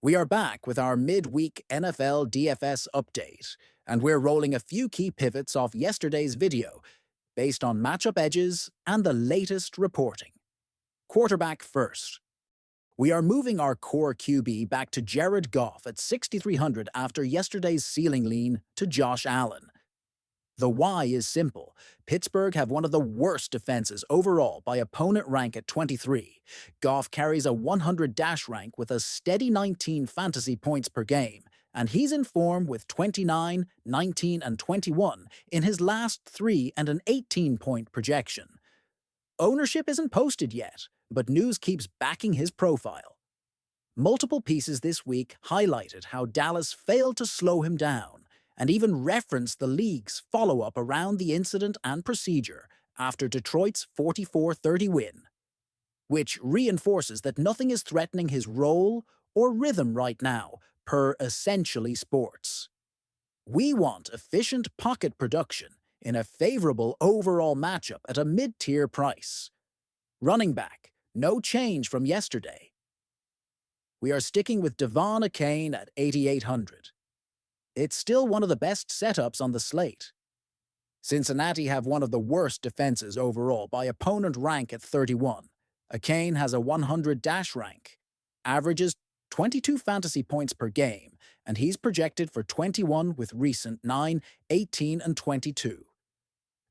We are back with our midweek NFL DFS update, and we're rolling a few key pivots off yesterday's video based on matchup edges and the latest reporting. Quarterback first. We are moving our core QB back to Jared Goff at 6,300 after yesterday's ceiling lean to Josh Allen. The why is simple. Pittsburgh have one of the worst defenses overall by opponent rank at 23. Goff carries a 100 dash rank with a steady 19 fantasy points per game, and he's in form with 29, 19, and 21 in his last three and an 18-point projection. Ownership isn't posted yet, but news keeps backing his profile. Multiple pieces this week highlighted how Dallas failed to slow him down, and even referenced the league's follow-up around the incident and procedure after Detroit's 44-30 win, which reinforces that nothing is threatening his role or rhythm right now, per Essentially Sports. We want efficient pocket production in a favorable overall matchup at a mid-tier price. Running back, no change from yesterday. We are sticking with Devon Achane at 8,800. It's still one of the best setups on the slate. Cincinnati have one of the worst defenses overall by opponent rank at 31. Achane has a 100 dash rank, averages 22 fantasy points per game, and he's projected for 21 with recent 9, 18, and 22.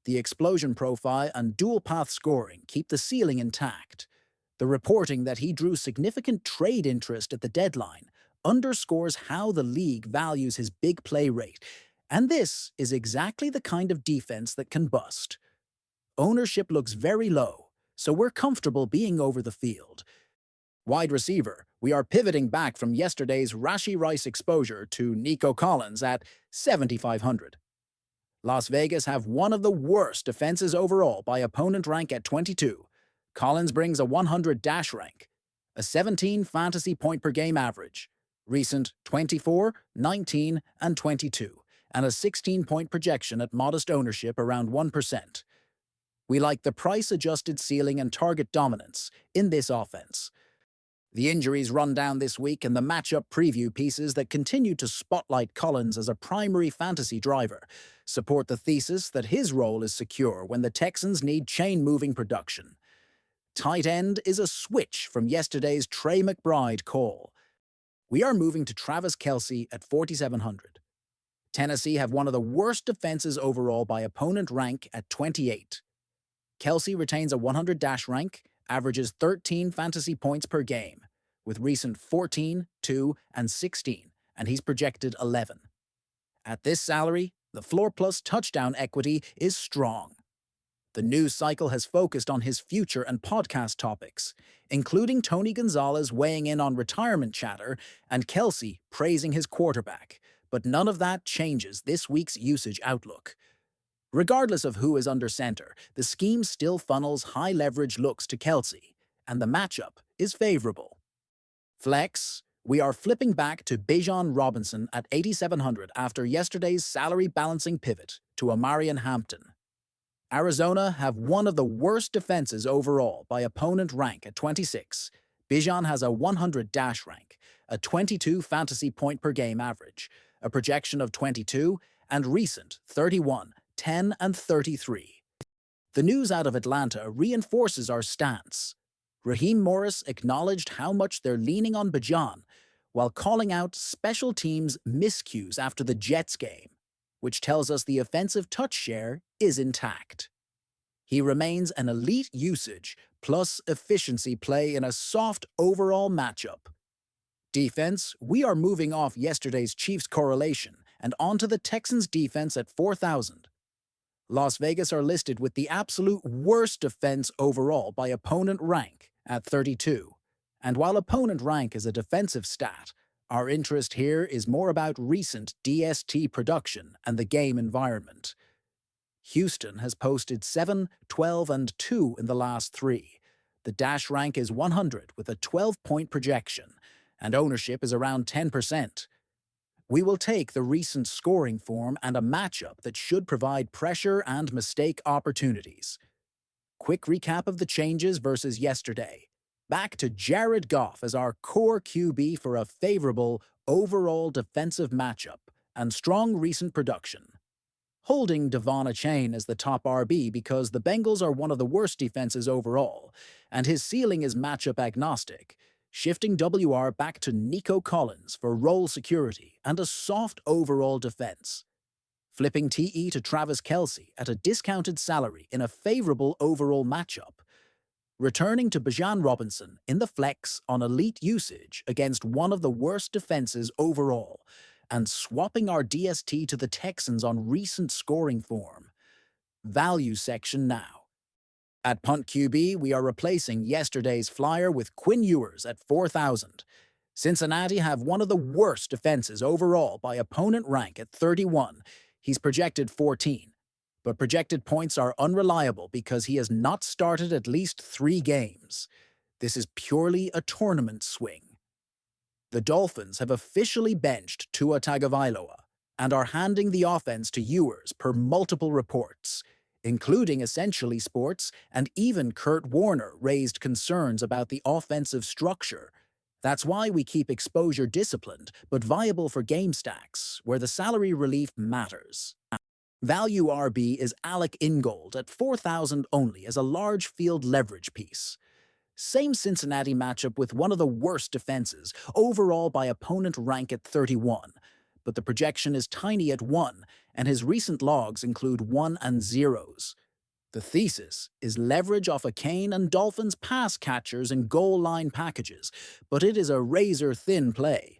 The explosion profile and dual-path scoring keep the ceiling intact. The reporting that he drew significant trade interest at the deadline underscores how the league values his big play rate, and this is exactly the kind of defense that can bust. Ownership looks very low, so we're comfortable being over the field. Wide receiver, we are pivoting back from yesterday's Rashee Rice exposure to Nico Collins at 7,500. Las Vegas have one of the worst defenses overall by opponent rank at 22. Collins brings a 100 dash rank, a 17 fantasy point per game average, recent 24, 19, and 22, and a 16-point projection at modest ownership around 1%. We like the price-adjusted ceiling and target dominance in this offense. The injuries run down this week and the matchup preview pieces that continue to spotlight Collins as a primary fantasy driver support the thesis that his role is secure when the Texans need chain-moving production. Tight end is a switch from yesterday's Trey McBride call. We are moving to Travis Kelce at 4,700. Tennessee have one of the worst defenses overall by opponent rank at 28. Kelce retains a 100 dash rank, averages 13 fantasy points per game, with recent 14, 2, and 16, and he's projected 11. At this salary, the floor plus touchdown equity is strong. The news cycle has focused on his future and podcast topics, including Tony Gonzalez weighing in on retirement chatter and Kelce praising his quarterback, but none of that changes this week's usage outlook. Regardless of who is under center, the scheme still funnels high-leverage looks to Kelce, and the matchup is favorable. Flex, we are flipping back to Bijan Robinson at 8,700 after yesterday's salary balancing pivot to Amarian Hampton. Arizona have one of the worst defenses overall by opponent rank at 26. Bijan has a 100 dash rank, a 22 fantasy point per game average, a projection of 22, and recent 31, 10, and 33. The news out of Atlanta reinforces our stance. Raheem Morris acknowledged how much they're leaning on Bijan, while calling out special teams' miscues after the Jets game, which tells us the offensive touch share is intact. He remains an elite usage plus efficiency play in a soft overall matchup. Defense, we are moving off yesterday's Chiefs correlation and onto the Texans defense at 4,000. Las Vegas are listed with the absolute worst defense overall by opponent rank at 32. And while opponent rank is a defensive stat, our interest here is more about recent DST production and the game environment. Houston has posted 7, 12, and 2 in the last 3. The dash rank is 100 with a 12-point projection, and ownership is around 10%. We will take the recent scoring form and a matchup that should provide pressure and mistake opportunities. Quick recap of the changes versus yesterday. Back to Jared Goff as our core QB for a favorable overall defensive matchup and strong recent production. Holding Devon Chain as the top RB because the Bengals are one of the worst defenses overall, and his ceiling is matchup agnostic, shifting WR back to Nico Collins for role security and a soft overall defense. Flipping TE to Travis Kelce at a discounted salary in a favorable overall matchup. Returning to Bijan Robinson in the flex on elite usage against one of the worst defenses overall, and swapping our DST to the Texans on recent scoring form. Value section now. At punt QB, we are replacing yesterday's flyer with Quinn Ewers at 4,000. Cincinnati have one of the worst defenses overall by opponent rank at 31. He's projected 14. But projected points are unreliable because he has not started at least 3 games. This is purely a tournament swing. The Dolphins have officially benched Tua Tagovailoa and are handing the offense to Ewers per multiple reports, including Essentially Sports, and even Kurt Warner raised concerns about the offensive structure. That's why we keep exposure disciplined but viable for game stacks, where the salary relief matters. Value RB is Alec Ingold at 4,000 only as a large field leverage piece. Same Cincinnati matchup with one of the worst defenses, overall by opponent rank at 31. But the projection is tiny at 1, and his recent logs include 1 and 0s. The thesis is leverage off a Kane and Dolphins pass catchers and goal line packages, but it is a razor-thin play.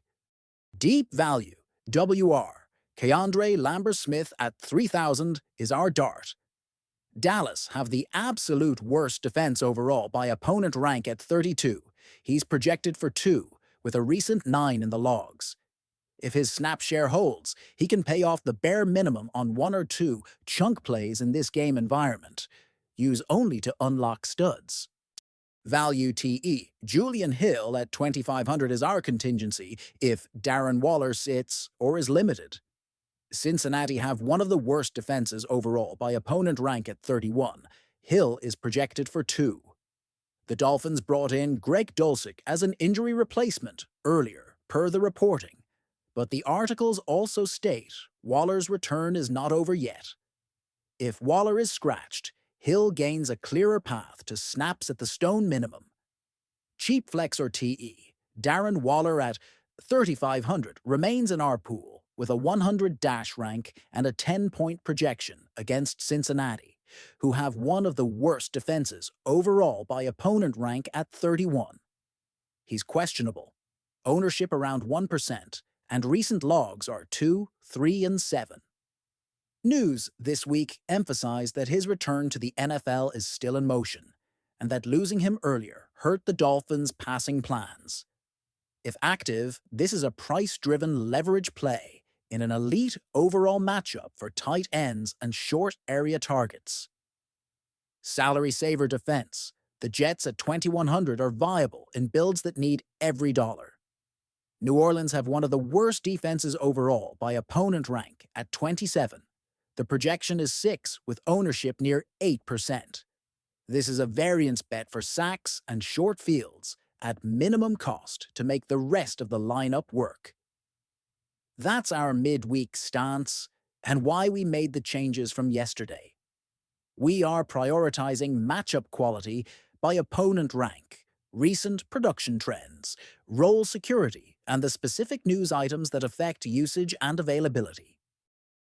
Deep value, WR. Keandre Lambert-Smith at 3,000 is our dart. Dallas have the absolute worst defense overall by opponent rank at 32. He's projected for 2, with a recent 9 in the logs. If his snap share holds, he can pay off the bare minimum on 1 or 2 chunk plays in this game environment. Use only to unlock studs. Value TE. Julian Hill at 2,500 is our contingency if Darren Waller sits or is limited. Cincinnati have one of the worst defenses overall by opponent rank at 31. Hill is projected for 2. The Dolphins brought in Greg Dulcich as an injury replacement earlier, per the reporting. But the articles also state Waller's return is not over yet. If Waller is scratched, Hill gains a clearer path to snaps at the stone minimum. Cheap flex or TE, Darren Waller at 3,500 remains in our pool, with a 100 dash rank and a 10-point projection against Cincinnati, who have one of the worst defenses overall by opponent rank at 31. He's questionable. Ownership around 1%, and recent logs are 2, 3, and 7. News this week emphasized that his return to the NFL is still in motion, and that losing him earlier hurt the Dolphins' passing plans. If active, this is a price-driven leverage play in an elite overall matchup for tight ends and short area targets. Salary saver defense. The Jets at 2,100 are viable in builds that need every dollar. New Orleans have one of the worst defenses overall by opponent rank at 27. The projection is 6 with ownership near 8%. This is a variance bet for sacks and short fields at minimum cost to make the rest of the lineup work. That's our midweek stance and why we made the changes from yesterday. We are prioritizing matchup quality by opponent rank, recent production trends, role security, and the specific news items that affect usage and availability.